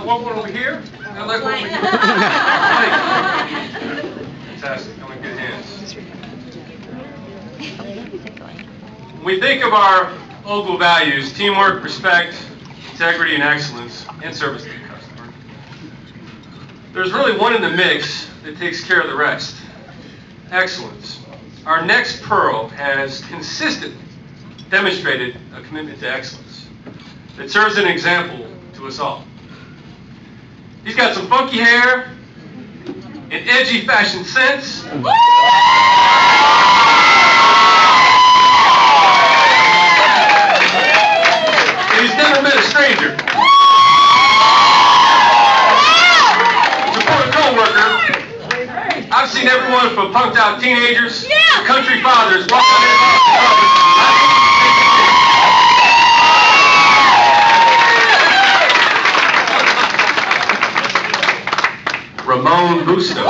I want one over here. And I like one over here. Fantastic. I'm in good hands. When we think of our Ogle values, teamwork, respect, integrity, and excellence, and service to the customer, there's really one in the mix that takes care of the rest. Excellence. Our next pearl has consistently demonstrated a commitment to excellence that serves as an example to us all. He's got some funky hair, an edgy fashion sense, and he's never met a stranger. Support a co-worker. I've seen everyone from punked out teenagers to country fathers walk out here. Ramon Busto.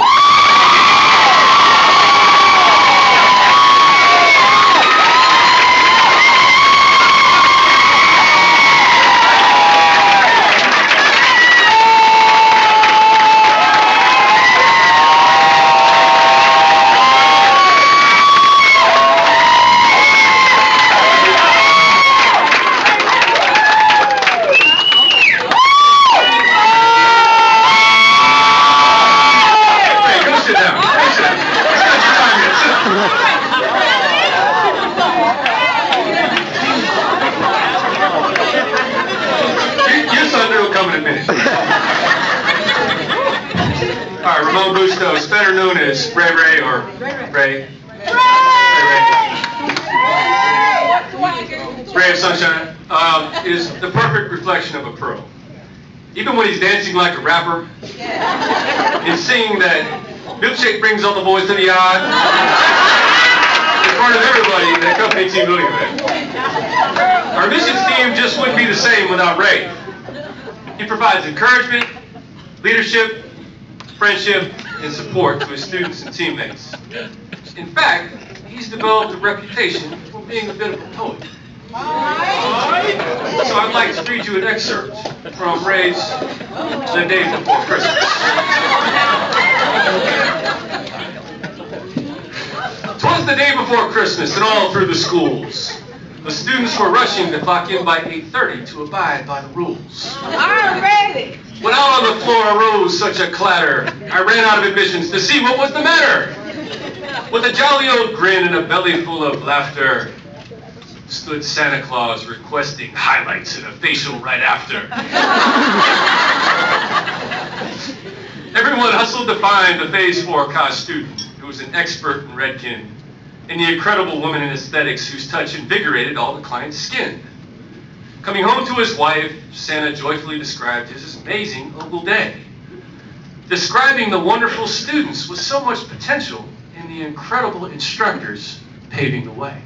All right, Ramon Bustos, better known as Ray Ray or Ray. Ray of Sunshine is the perfect reflection of a pro. Even when he's dancing like a rapper and singing that milkshake brings all the boys to the yard in front of everybody in that company team building event. Our missions team just wouldn't be the same without Ray. He provides encouragement, leadership, friendship, and support to his students and teammates. In fact, he's developed a reputation for being a bit of a poet. So I'd like to read you an excerpt from Ray's The Day Before Christmas. "'Twas the day before Christmas, and all through the schools, the students were rushing to clock in by 8:30 to abide by the rules. I'm ready. When out on the floor arose such a clatter, I ran out of admissions to see what was the matter. With a jolly old grin and a belly full of laughter, stood Santa Claus requesting highlights and a facial right after. Everyone hustled to find the Phase 4 COS student, who was an expert in Redken, and the incredible woman in aesthetics whose touch invigorated all the client's skin. Coming home to his wife, Santa joyfully described his amazing Ogle day, describing the wonderful students with so much potential and the incredible instructors paving the way.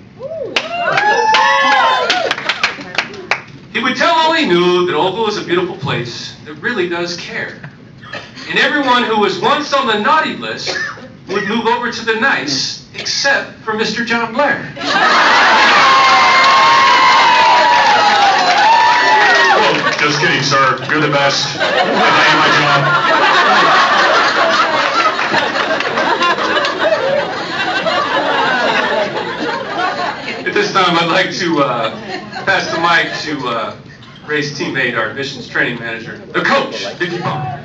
He would tell all he knew that Ogle is a beautiful place that really does care. And everyone who was once on the naughty list would move over to the nice, except for Mr. John Blair. Oh, just kidding, sir. You're the best. I value my job. At this time, I'd like to pass the mic to Ray's teammate, our admissions training manager, the coach, Vicki Palmer.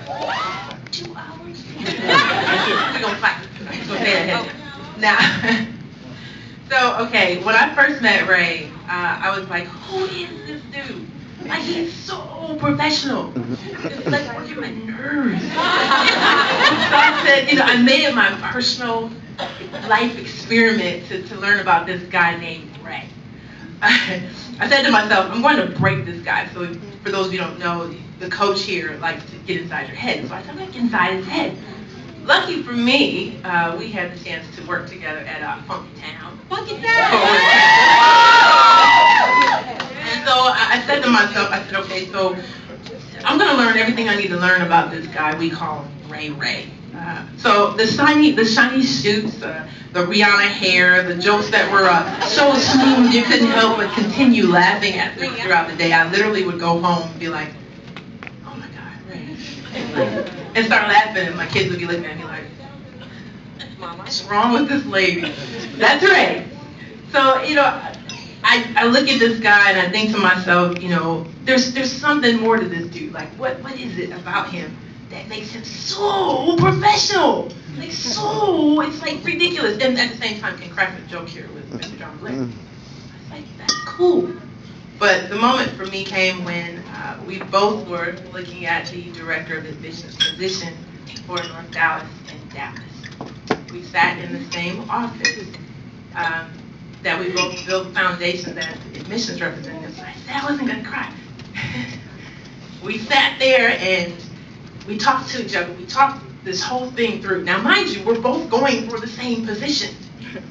2 hours? We're going to fight. Go ahead. Now, so, okay, when I first met Ray, I was like, who is this dude? Like, he's so professional. It's like working my nerves. So I said, I made it my personal life experiment to learn about this guy named Ray. I said to myself, I'm going to break this guy. So for those of you who don't know, the coach here likes to get inside your head. So I said, I'm going to get inside his head. Lucky for me, we had the chance to work together at Funky Town. Funky Town! And so I said to myself, I said, okay, so I'm going to learn everything I need to learn about this guy we call Ray Ray. So the shiny suits, the Rihanna hair, the jokes that were so smooth you couldn't help but continue laughing at them throughout the day. I literally would go home and be like, oh my God, Ray. and start laughing, and my kids would be looking at me like, what's wrong with this lady? That's Ray. So, you know, I look at this guy and I think to myself, you know, there's something more to this dude. Like, what is it about him that makes him so professional? Like, so, it's like ridiculous. And at the same time, can crack a joke here with Mr. John Blair. I was like, that's cool. But the moment for me came when we both were looking at the director of admissions position for North Dallas and Dallas. We sat in the same office that we both built foundations as admissions representatives. I said I wasn't gonna cry. We sat there and we talked to each other. We talked this whole thing through. Now, mind you, we're both going for the same position,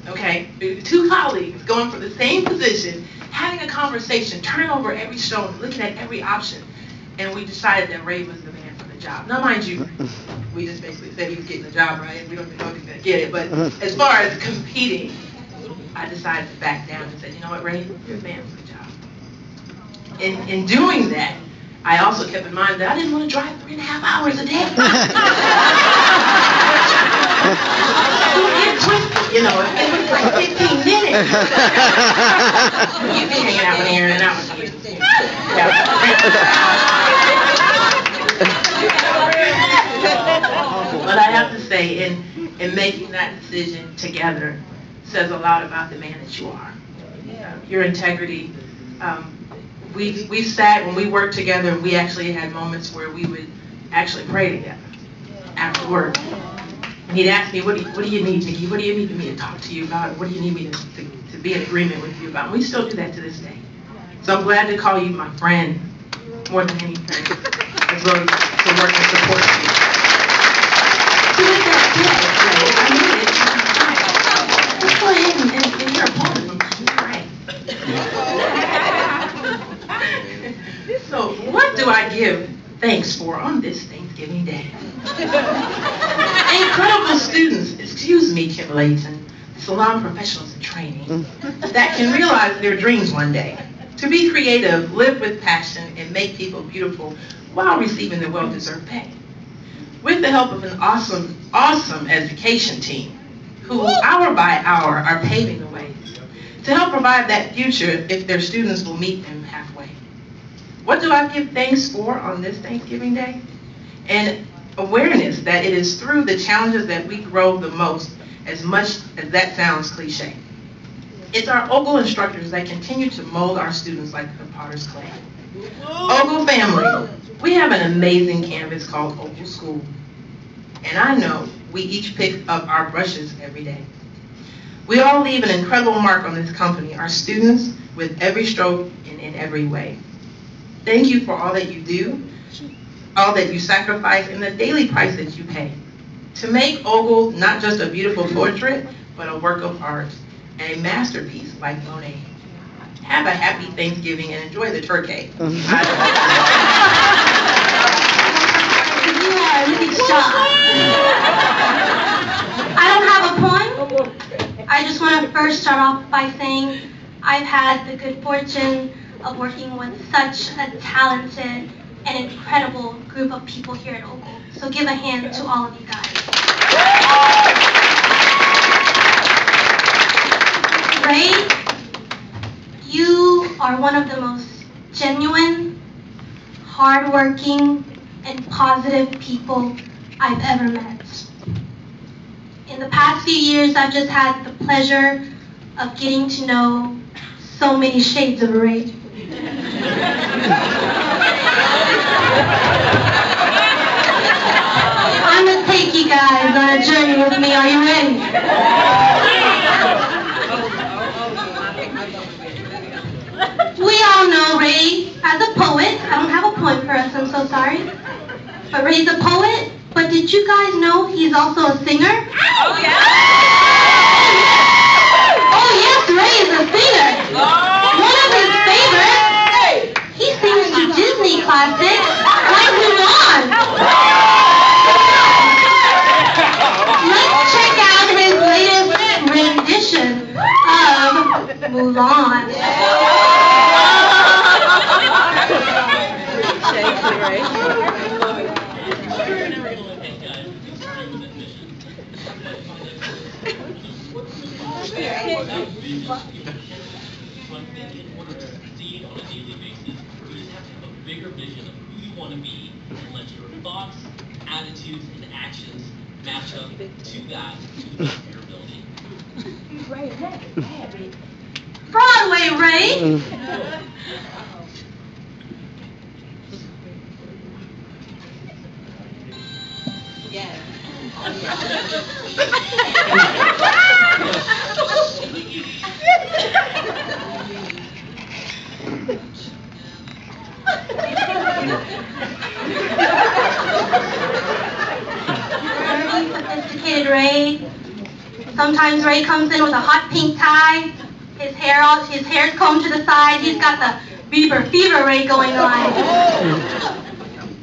okay? Two colleagues going for the same position, having a conversation, turning over every stone, looking at every option, and we decided that Ray was the man for the job. Now, mind you, we just basically said he was getting the job, right? We don't even know if he's gonna get it, but as far as competing, I decided to back down and said, you know what, Ray, you're the man for the job. In doing that, I also kept in mind that I didn't want to drive 3.5 hours a day. Don't get twisted, you know, it was like 15 minutes. You'd be hanging out with Aaron and I was here. But I have to say, in making that decision together says a lot about the man that you are. Your integrity. We sat, when we worked together, we actually had moments where we would actually pray together after work. And he'd ask me, what do you need, Nikki? What do you need me to talk to you about? What do you need me to be in agreement with you about? And we still do that to this day. So I'm glad to call you my friend more than anything, as well as to work and support you. So with that said, I mean it. Let's go ahead and your opponent and pray. So what do I give thanks for on this Thanksgiving Day? Incredible students, excuse me, Kim Layton, salon professionals in training, that can realize their dreams one day. To be creative, live with passion, and make people beautiful while receiving their well-deserved pay. With the help of an awesome, awesome education team, who hour by hour are paving the way to help provide that future if their students will meet them halfway. What do I give thanks for on this Thanksgiving Day? And awareness that it is through the challenges that we grow the most, as much as that sounds cliche. It's our Ogle instructors that continue to mold our students like the potter's clay. Ogle family, we have an amazing campus called Ogle School. And I know we each pick up our brushes every day. We all leave an incredible mark on this company, our students, with every stroke and in every way. Thank you for all that you do, all that you sacrifice, and the daily price that you pay to make Ogle not just a beautiful portrait, but a work of art and a masterpiece like Monet. Have a happy Thanksgiving and enjoy the turkey. You are really shy. I don't have a poem. I just want to first start off by saying I've had the good fortune of working with such a talented and incredible group of people here at Ogle. So give a hand to all of you guys. Ray, you are one of the most genuine, hardworking, and positive people I've ever met. In the past few years, I've just had the pleasure of getting to know so many shades of Ray. I'm gonna take you guys on a journey with me. Are you ready? We all know Ray as a poet. I don't have a poem for us, I'm so sorry. But Ray's a poet. But did you guys know he's also a singer? Oh, yeah. Oh yes, Ray is a singer. One of his favorites. He sings to Disney classics like Mulan. Let's check out his latest rendition of Mulan. Bigger vision of who you want to be and let your thoughts, attitudes, and actions match up to that you're building. Broadway, Ray. Very sophisticated Ray. Sometimes Ray comes in with a hot pink tie, his hair's combed to the side. He's got the Bieber fever Ray going on.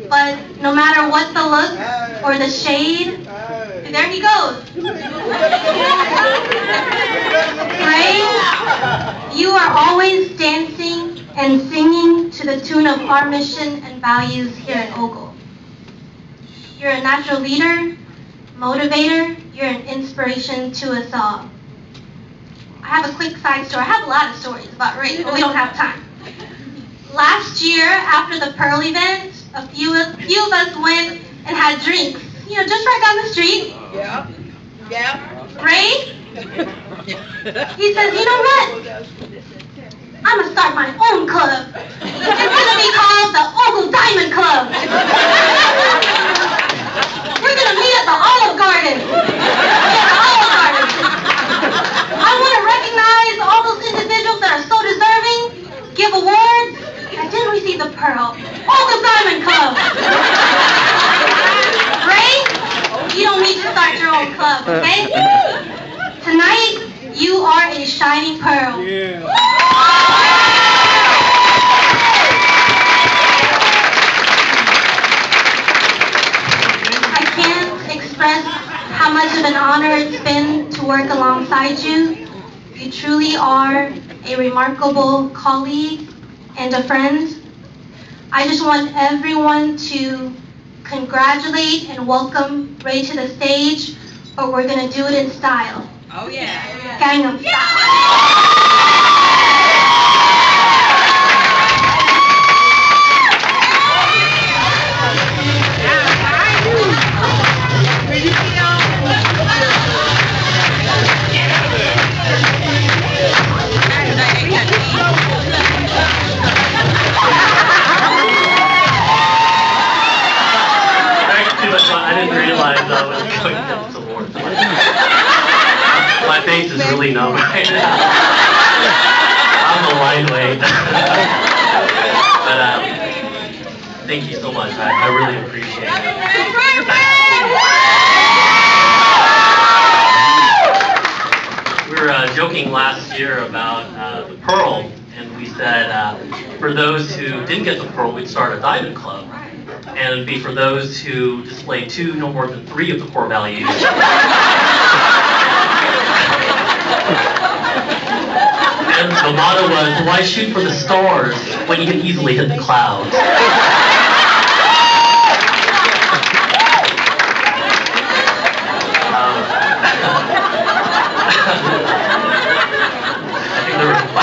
But no matter what the look or the shade, there he goes. Ray, you are always dancing and singing to the tune of our mission and values here at Ogle. You're a natural leader, motivator, you're an inspiration to us all. I have a quick side story. I have a lot of stories about Ray, but we don't have time. Last year, after the Pearl event, a few of us went and had drinks, just right down the street. Yeah. Ray, he says, you know what? I'm going to start my own club. It's going to be called the Ogle Diamond Club. We're going to meet at the Olive Garden. I want to recognize all those individuals that are so deserving, give awards, that didn't receive the Pearl. Ogle Diamond Club. Ray, you don't need to start your own club, okay? Tonight, you are a shining pearl. I can't express how much of an honor it's been to work alongside you. You truly are a remarkable colleague and a friend. I just want everyone to congratulate and welcome Ray to the stage, but we're going to do it in style. Oh, yeah. Gangnam Style. I didn't realize I was going to get some more. My face is really numb right now. I'm a lightweight. But thank you so much. I really appreciate it. We were joking last year about the Pearl, and we said for those who didn't get the Pearl, we'd start a Diamond Club. And it'd be for those who display 2, no more than 3 of the core values. And the motto was, why shoot for the stars when you can easily hit the clouds?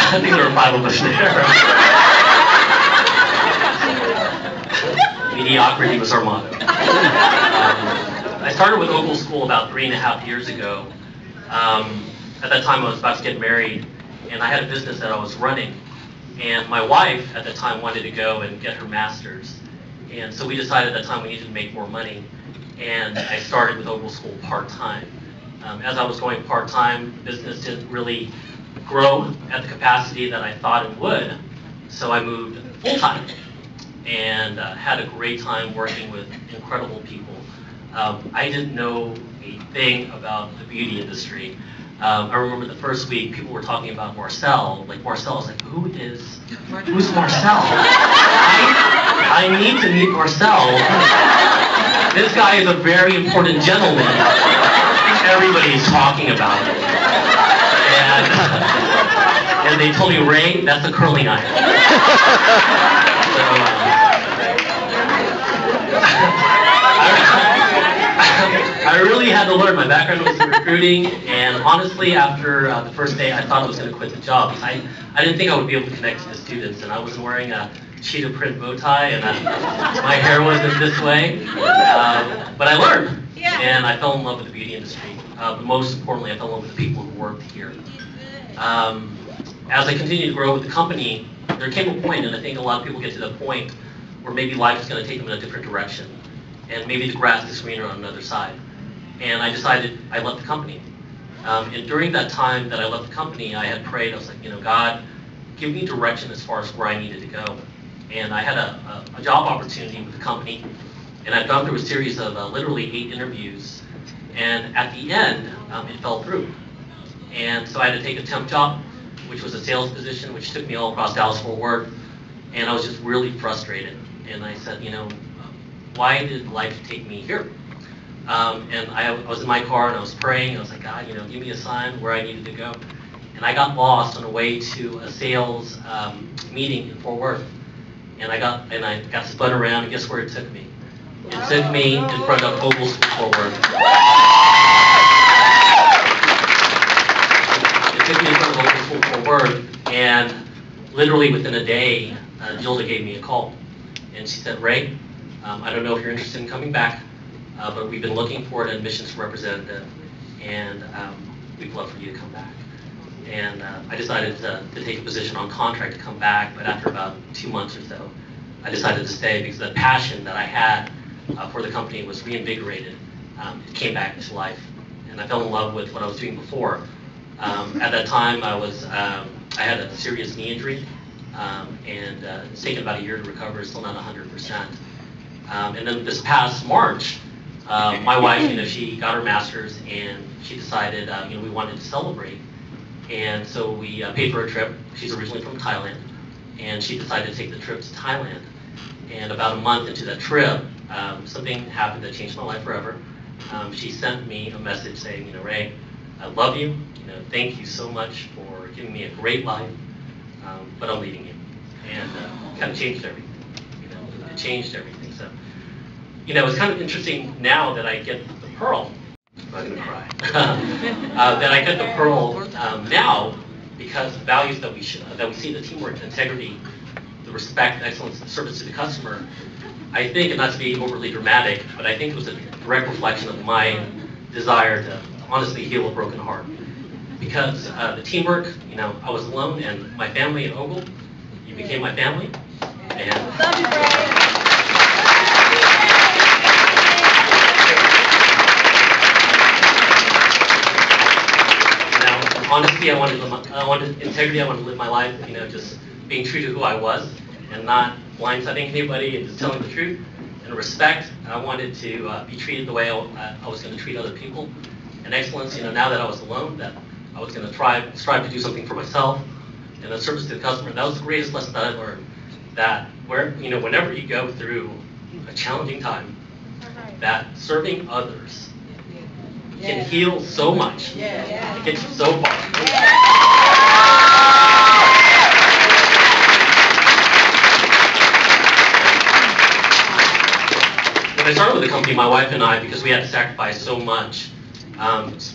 I think there were 5 of us there. Mediocrity was our motto. I started with Ogle School about 3.5 years ago. At that time I was about to get married, and I had a business that I was running. And my wife at the time wanted to go and get her master's. And so we decided at that time we needed to make more money. And I started with Ogle School part-time. As I was going part-time, the business didn't really grow at the capacity that I thought it would. So I moved full-time. And had a great time working with incredible people. I didn't know a thing about the beauty industry. I remember the first week people were talking about Marcel. Like Marcel, I was like, who's Marcel? I need to meet Marcel. This guy is a very important gentleman. Everybody's talking about it. And they told me, Ray, that's a curling iron. So, I really had to learn. My background was in recruiting, and honestly, after the first day, I thought I was going to quit the job. I didn't think I would be able to connect to the students, and I wasn't wearing a cheetah print bow tie, and my hair wasn't this way. But I learned, and I fell in love with the beauty industry. But most importantly, I fell in love with the people who worked here. As I continued to grow with the company, there came a point, and I think a lot of people get to the point where maybe life is going to take them in a different direction, and maybe the grass is greener on the other side. And I decided I left the company. And during that time that I left the company, I had prayed. I was like, God, give me direction as far as where I needed to go. And I had a job opportunity with the company, and I'd gone through a series of literally 8 interviews. And at the end, it fell through. And so I had to take a temp job, which was a sales position, which took me all across Dallas-Fort Worth. And I was just really frustrated. And I said, why did life take me here? And I was in my car and I was praying. I was like, God, give me a sign where I needed to go. And I got lost on the way to a sales meeting in Fort Worth. And I got spun around, and guess where it took me? It took me in front of Ogle School Fort Worth. It took me in front of Ogle School Fort Worth, and literally within a day, Gilda gave me a call. And she said, Ray, I don't know if you're interested in coming back, but we've been looking for an admissions representative, and we'd love for you to come back. And I decided to take a position on contract to come back, but after about 2 months or so, I decided to stay because the passion that I had for the company was reinvigorated. It came back to life, and I fell in love with what I was doing before. At that time, I had a serious knee injury, and it's taken about a year to recover, still not 100%. And then this past March, my wife, she got her master's, and she decided, we wanted to celebrate. And so we paid for a trip. She's originally from Thailand, and she decided to take the trip to Thailand. And about a month into that trip, something happened that changed my life forever. She sent me a message saying, Ray, I love you. Thank you so much for giving me a great life, but I'm leaving you. And it kind of changed everything. It changed everything. So, it's kind of interesting now that I get the pearl. I'm going to cry. That I get the pearl now, because the values that we see, the teamwork, the integrity, the respect, the excellence, the service to the customer, I think, and not to be overly dramatic, but I think it was a direct reflection of my desire to honestly heal a broken heart. Because the teamwork, I was alone, and my family at Ogle, you became my family. And love you, Ray. Honestly, I wanted integrity. I wanted to live my life, just being true to who I was and not blindsiding anybody and just telling the truth and respect. And I wanted to be treated the way I was going to treat other people. And excellence, now that I was alone, that I was going to strive to do something for myself and the service to the customer. That was the greatest lesson that I learned. That whenever you go through a challenging time, that serving others can heal so much. It gets you so far. When I started with the company, my wife and I, because we had to sacrifice so much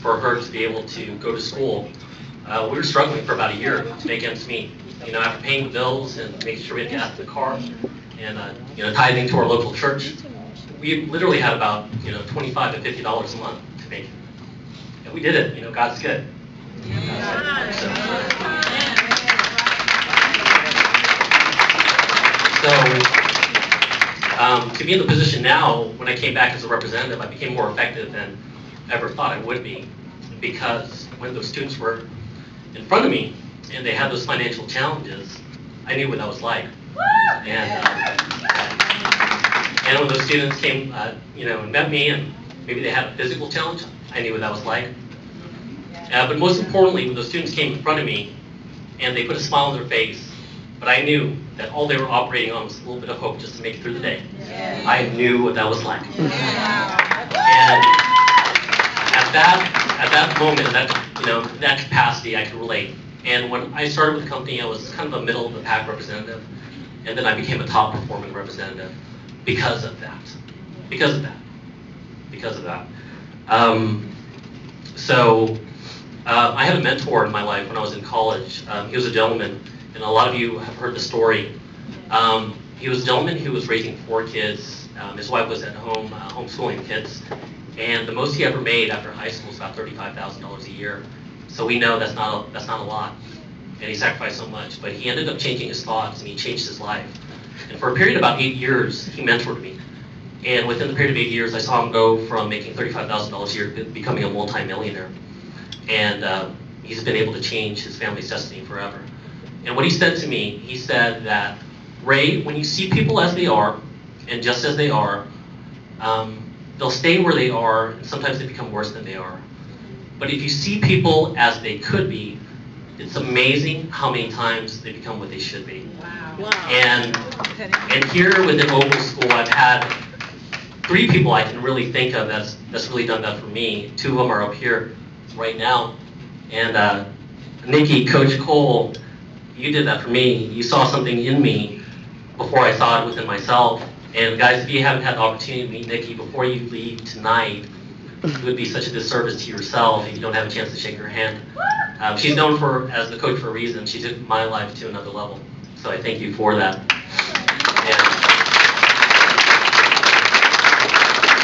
for her to be able to go to school, we were struggling for about a year to make ends meet. After paying the bills and making sure we had gas in the car, and tithing to our local church, we literally had about $25 to $50 a month to make it. And we did it. God's good. To be in the position now, when I came back as a representative, I became more effective than I ever thought I would be, because when those students were in front of me and they had those financial challenges, I knew what that was like. And when those students came, and met me, and maybe they had a physical challenge, I knew what that was like. But most importantly, when those students came in front of me and they put a smile on their face, but I knew that all they were operating on was a little bit of hope just to make it through the day. I knew what that was like. And at that moment, that capacity, I could relate. And when I started with the company, I was kind of a middle of the pack representative, and then I became a top performing representative because of that. Because of that. I had a mentor in my life when I was in college. He was a gentleman, and a lot of you have heard the story. He was a gentleman who was raising 4 kids. His wife was at home homeschooling kids, and the most he ever made after high school was about $35,000 a year. So we know that's not a lot, and he sacrificed so much. But he ended up changing his thoughts, and he changed his life. And for a period of about 8 years, he mentored me. And within the period of 8 years, I saw him go from making $35,000 a year to becoming a multi-millionaire. And he's been able to change his family's destiny forever. And what he said to me, he said that, Ray, when you see people as they are, and just as they are, they'll stay where they are, and sometimes they become worse than they are. But if you see people as they could be, it's amazing how many times they become what they should be. Wow. And here within Opal School, I've had 3 people I can really think of that's really done that for me. 2 of them are up here right now. And Nikki, Coach Cole, you did that for me. You saw something in me before I saw it within myself. And guys, if you haven't had the opportunity to meet Nikki before you leave tonight, it would be such a disservice to yourself if you don't have a chance to shake her hand. She's known as the coach for a reason. She took my life to another level. So I thank you for that. And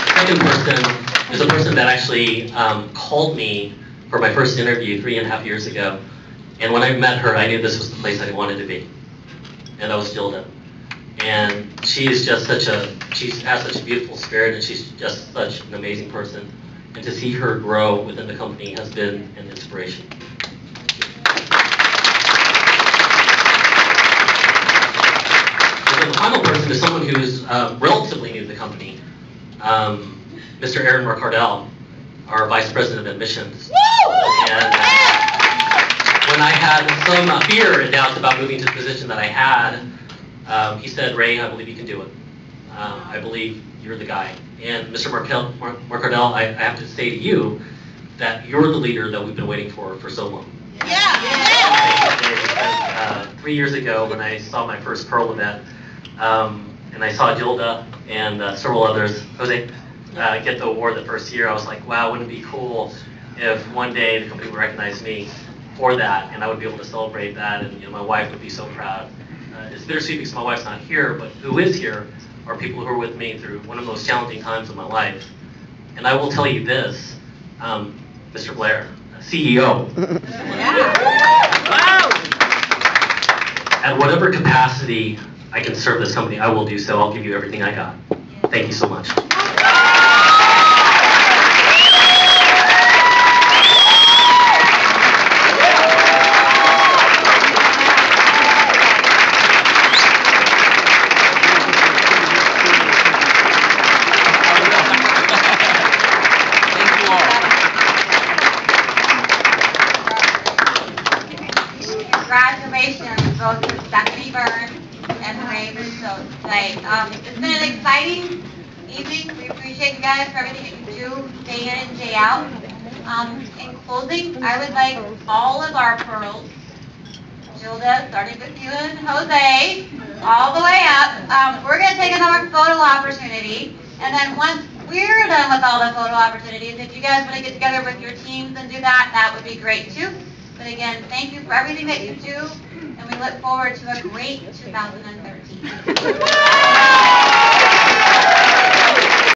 the second person is a person that actually called me for my first interview 3.5 years ago. And when I met her, I knew this was the place I wanted to be. And that was Gilda. And she is just she has such a beautiful spirit, and she's just such an amazing person. And to see her grow within the company has been an inspiration. And the final person is someone who's relatively new to the company. Mr. Aaron Mercardell, our Vice President of Admissions. And when I had some fear and doubts about moving to the position that I had, he said, Ray, I believe you can do it. I believe you're the guy. And Mr. Mercardell, I have to say to you that you're the leader that we've been waiting for so long. Yeah. Because, 3 years ago when I saw my first Pearl event, and I saw Gilda and several others, Jose, get the award the first year, I was like, wow, wouldn't it be cool if one day the company would recognize me for that, and I would be able to celebrate that, and my wife would be so proud. It's bittersweet because my wife's not here, but who is here are people who are with me through one of the most challenging times of my life. And I will tell you this, Mr. Blair, CEO. At whatever capacity I can serve this company, I will do so. I'll give you everything I got. Thank you so much. Congratulations both to Stephanie Byrne and Ray Russo tonight. It's been an exciting evening. We appreciate you guys for everything that you do day in and day out. In closing, I would like all of our pearls, Gilda, starting with you and Jose, all the way up. We're going to take another photo opportunity, and then once we're done with all the photo opportunities, if you guys want to get together with your teams and do that, that would be great too. But again, thank you for everything that you do, and we look forward to a great 2013.